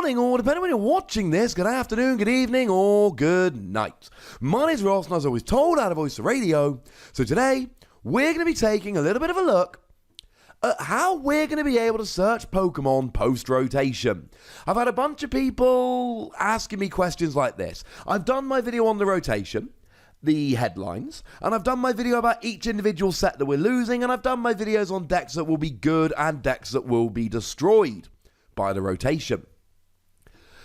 morning, or depending when you're watching this, good afternoon, good evening, or good night. My name's Ross, and as always told out of Voice of Radio. So today, we're going to be taking a little bit of a look at how we're going to be able to search Pokemon post-rotation. I've had a bunch of people asking me questions like this. I've done my video on the rotation, the headlines, and I've done my video about each individual set that we're losing, and I've done my videos on decks that will be good and decks that will be destroyed by the rotation.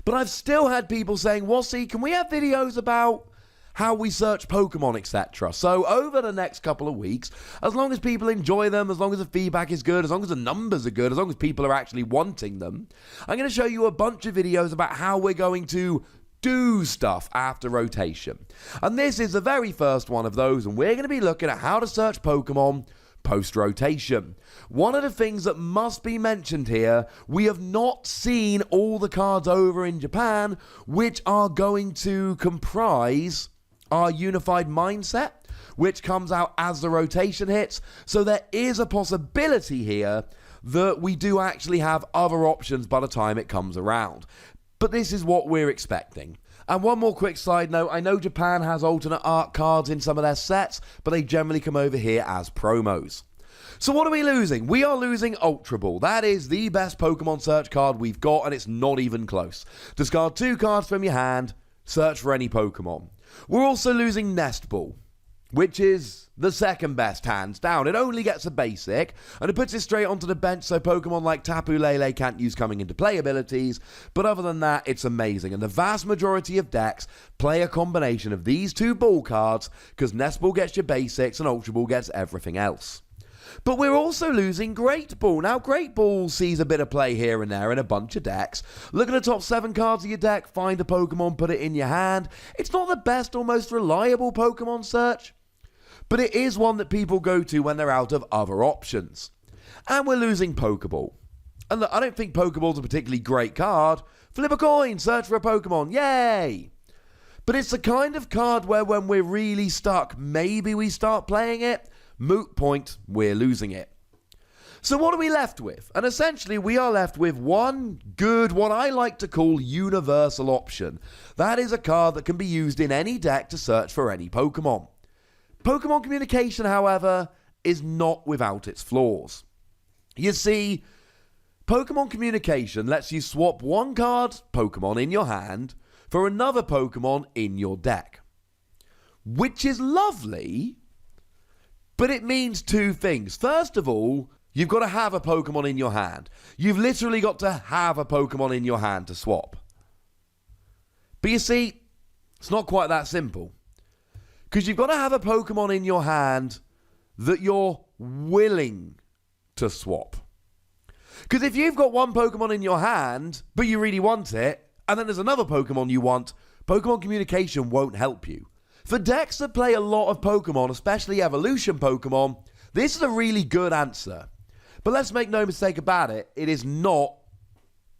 But I've still had people saying, Wassy, can we have videos about how we search Pokemon, etc.? So over the next couple of weeks, as long as people enjoy them, as long as the feedback is good, as long as the numbers are good, as long as people are actually wanting them, I'm going to show you a bunch of videos about how we're going to do stuff after rotation. And this is the very first one of those, and we're going to be looking at how to search Pokemon post-rotation. One of the things that must be mentioned here, we have not seen all the cards over in Japan which are going to comprise our unified mindset, which comes out as the rotation hits. So there is a possibility here that we do actually have other options by the time it comes around. But this is what we're expecting. And one more quick side note, I know Japan has alternate art cards in some of their sets, but they generally come over here as promos. So what are we losing? We are losing Ultra Ball. That is the best Pokemon search card we've got, and it's not even close. Discard 2 cards from your hand, search for any Pokemon. We're also losing Nest Ball, which is the second best, hands down. It only gets a basic, and it puts it straight onto the bench so Pokemon like Tapu Lele can't use coming into play abilities, but other than that, it's amazing. And the vast majority of decks play a combination of these 2 ball cards, because Nest Ball gets your basics and Ultra Ball gets everything else. But we're also losing Great Ball. Now, Great Ball sees a bit of play here and there in a bunch of decks. Look at the top 7 cards of your deck, find a Pokemon, put it in your hand. It's not the best or most reliable Pokemon search, but it is one that people go to when they're out of other options. And we're losing Pokeball. And look, I don't think Pokeball's a particularly great card. Flip a coin, search for a Pokemon, yay! But it's the kind of card where when we're really stuck, maybe we start playing it. Moot point, we're losing it. So what are we left with? And essentially we are left with one good, what I like to call universal option. That is a card that can be used in any deck to search for any Pokemon. Pokemon Communication, however, is not without its flaws. You see, Pokemon Communication lets you swap one card Pokemon in your hand for another Pokemon in your deck. Which is lovely, but it means 2 things. First of all, you've got to have a Pokemon in your hand. You've literally got to have a Pokemon in your hand to swap. But you see, it's not quite that simple. Because you've got to have a Pokemon in your hand that you're willing to swap. Because if you've got one Pokemon in your hand, but you really want it, and then there's another Pokemon you want, Pokemon Communication won't help you. For decks that play a lot of Pokemon, especially evolution Pokemon, this is a really good answer. But let's make no mistake about it, it is not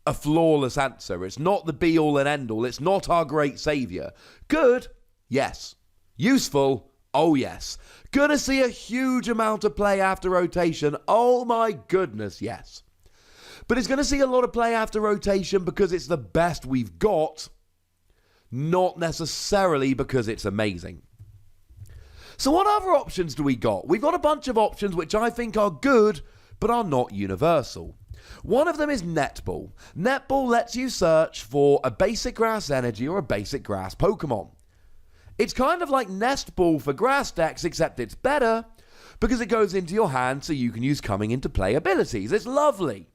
a flawless answer. It's not the be-all and end-all. It's not our great saviour. Good? Yes. Useful? Oh yes. Gonna see a huge amount of play after rotation? Oh my goodness, yes. But it's gonna see a lot of play after rotation because it's the best we've got, not necessarily because it's amazing. So what other options do we got? We've got a bunch of options which I think are good, but are not universal. One of them is Netball. Netball lets you search for a basic grass energy or a basic grass Pokemon. It's kind of like Nest Ball for grass decks, except it's better because it goes into your hand so you can use coming into play abilities. It's lovely.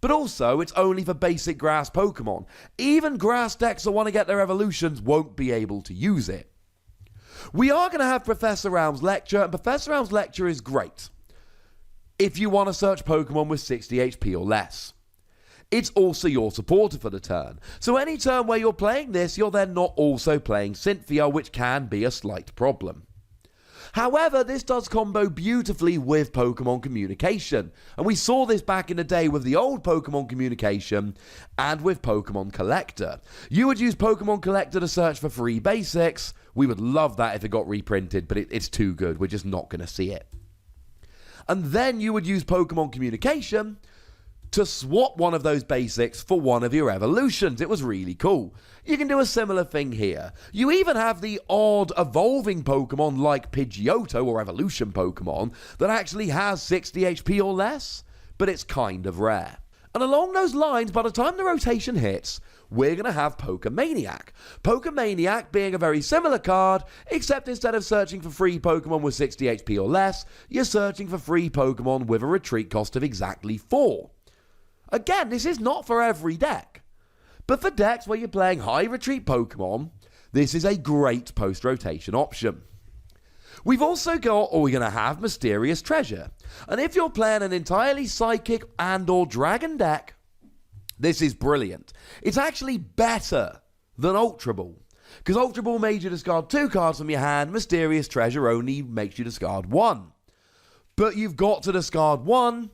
But also, it's only for basic grass Pokemon. Even grass decks that want to get their evolutions won't be able to use it. We are going to have Professor Round's lecture, and Professor Round's lecture is great if you want to search Pokemon with 60 HP or less. It's also your supporter for the turn. So any turn where you're playing this, you're then not also playing Cynthia, which can be a slight problem. However, this does combo beautifully with Pokemon Communication, and we saw this back in the day with the old Pokemon Communication and with Pokemon Collector. You would use Pokemon Collector to search for free basics. We would love that if it got reprinted, but it's too good. We're just not going to see it. And then you would use Pokemon Communication to swap one of those basics for one of your evolutions. It was really cool. You can do a similar thing here. You even have the odd evolving Pokemon like Pidgeotto or evolution Pokemon that actually has 60 HP or less, but it's kind of rare. And along those lines, by the time the rotation hits, we're going to have Pokemaniac. Pokemaniac being a very similar card, except instead of searching for free Pokemon with 60 HP or less, you're searching for free Pokemon with a retreat cost of exactly 4. Again, this is not for every deck, but for decks where you're playing high retreat Pokemon, this is a great post-rotation option. We've also got, or we're going to have, Mysterious Treasure. And if you're playing an entirely Psychic and or Dragon deck, this is brilliant. It's actually better than Ultra Ball, because Ultra Ball made you discard 2 cards from your hand, Mysterious Treasure only makes you discard 1. But you've got to discard 1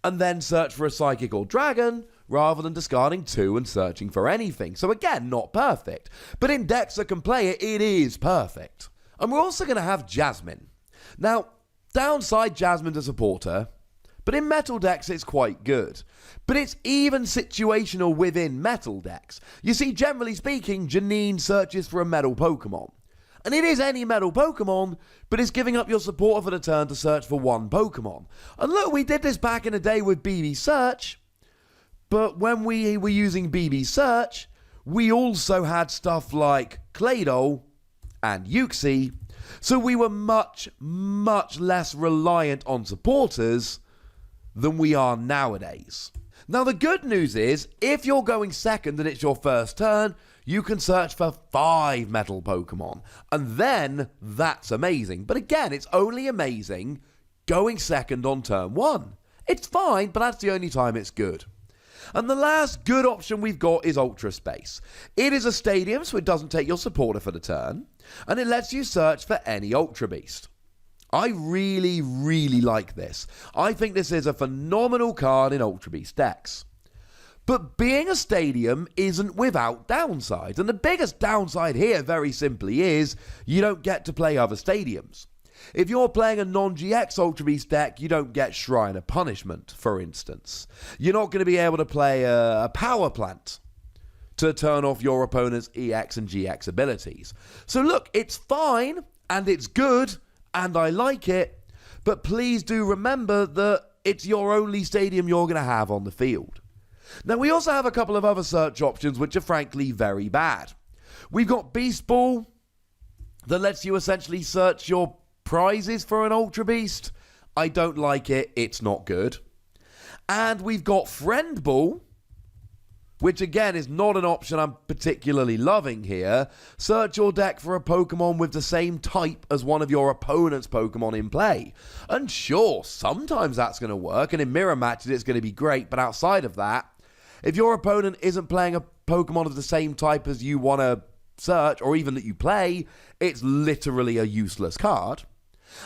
and then search for a Psychic or Dragon, rather than discarding 2 and searching for anything. So again, not perfect. But in decks that can play it, it is perfect. And we're also going to have Jasmine. Now, downside Jasmine's a supporter, but in metal decks it's quite good. But it's even situational within metal decks. You see, generally speaking, Janine searches for a metal Pokemon. And it is any metal Pokemon, but it's giving up your supporter for the turn to search for one Pokemon. And look, we did this back in the day with BB Search, but when we were using BB Search, we also had stuff like Claydol and Uxie, so we were much, much less reliant on supporters than we are nowadays. Now the good news is, if you're going second and it's your first turn, you can search for 5 metal Pokemon, and then that's amazing. But again, it's only amazing going second on turn 1. It's fine, but that's the only time it's good. And the last good option we've got is Ultra Space. It is a stadium, so it doesn't take your supporter for the turn, and it lets you search for any Ultra Beast. I really, really like this. I think this is a phenomenal card in Ultra Beast decks. But being a stadium isn't without downsides, and the biggest downside here, very simply, is you don't get to play other stadiums. If you're playing a non-GX Ultra Beast deck, you don't get Shrine of Punishment, for instance. You're not going to be able to play a Power Plant to turn off your opponent's EX and GX abilities. So look, it's fine, and it's good, and I like it, but please do remember that it's your only stadium you're going to have on the field. Now, we also have a couple of other search options which are frankly very bad. We've got Beast Ball that lets you essentially search your prizes for an Ultra Beast. I don't like it, it's not good. And we've got Friend Ball, which again is not an option I'm particularly loving here. Search your deck for a Pokemon with the same type as one of your opponent's Pokemon in play. And sure, sometimes that's going to work, and in mirror matches it's going to be great, but outside of that, if your opponent isn't playing a Pokemon of the same type as you want to search, or even that you play, it's literally a useless card.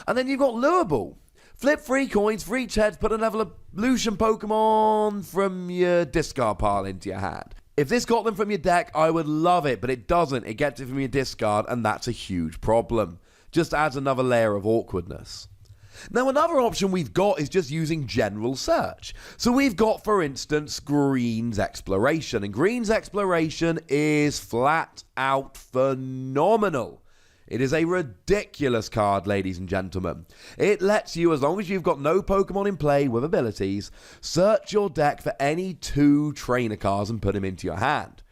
And then you've got Lure Ball. Flip 3 coins for each head, put an evolution Pokemon from your discard pile into your hand. If this got them from your deck, I would love it, but it doesn't. It gets it from your discard, and that's a huge problem. Just adds another layer of awkwardness. Now, another option we've got is just using general search. So we've got, for instance, Green's Exploration. And Green's Exploration is flat out phenomenal. It is a ridiculous card, ladies and gentlemen. It lets you, as long as you've got no Pokemon in play with abilities, search your deck for any 2 trainer cards and put them into your hand.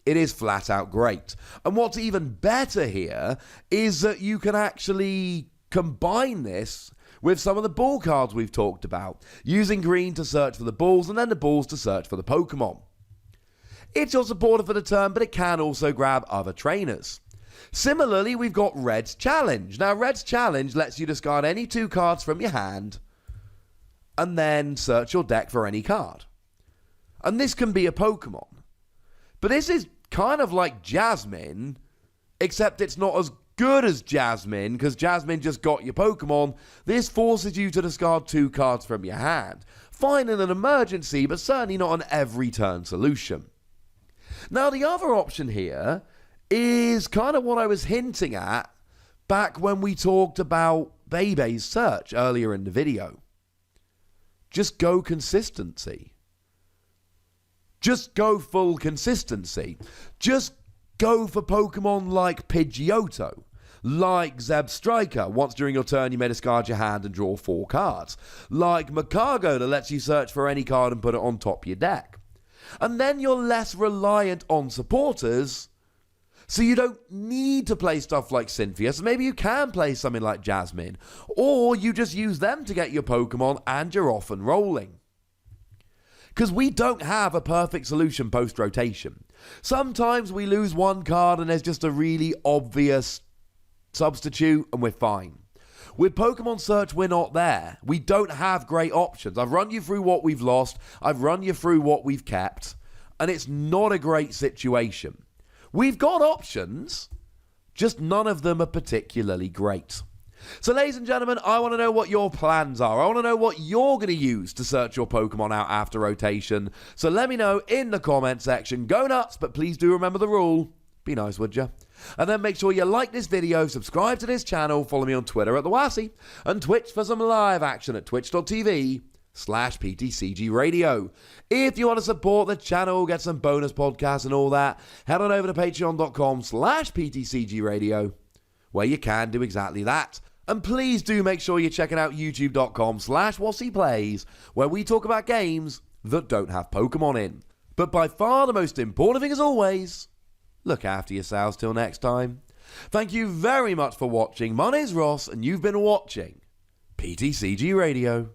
It is flat out great. And what's even better here is that you can actually combine this with some of the ball cards we've talked about, using green to search for the balls and then the balls to search for the Pokemon. It's your supporter for the turn, but it can also grab other trainers. Similarly, we've got Red's Challenge. Now, Red's Challenge lets you discard any 2 cards from your hand and then search your deck for any card. And this can be a Pokemon. But this is kind of like Jasmine, except it's not as good as Jasmine, because Jasmine just got your Pokemon. This forces you to discard 2 cards from your hand. Fine in an emergency, but certainly not an every turn solution. Now, the other option here is kind of what I was hinting at back when we talked about Bebe's search earlier in the video. Just go consistency. Just go full consistency. Just go for Pokemon like Pidgeotto, like Zebstrika. Once during your turn you may discard your hand and draw 4 cards, like Makago that lets you search for any card and put it on top of your deck. And then you're less reliant on supporters, so you don't need to play stuff like Cynthia, so maybe you can play something like Jasmine, or you just use them to get your Pokemon and you're off and rolling. Because we don't have a perfect solution post-rotation. Sometimes we lose one card and there's just a really obvious substitute and we're fine. With Pokemon Search, we're not there. We don't have great options. I've run you through what we've lost, I've run you through what we've kept, and it's not a great situation. We've got options, just none of them are particularly great. So ladies and gentlemen, I want to know what your plans are. I want to know what you're going to use to search your Pokemon out after rotation. So let me know in the comment section. Go nuts, but please do remember the rule. Be nice, would you? And then make sure you like this video, subscribe to this channel, follow me on Twitter at The Wassy, and Twitch for some live action at twitch.tv/PTCGRadio. If you want to support the channel, get some bonus podcasts and all that, head on over to patreon.com/PTCGRadio, where you can do exactly that. And please do make sure you're checking out youtube.com/WassyPlays, where we talk about games that don't have Pokemon in. But by far the most important thing as always, look after yourselves till next time. Thank you very much for watching. My name's Ross, and you've been watching PTCG Radio.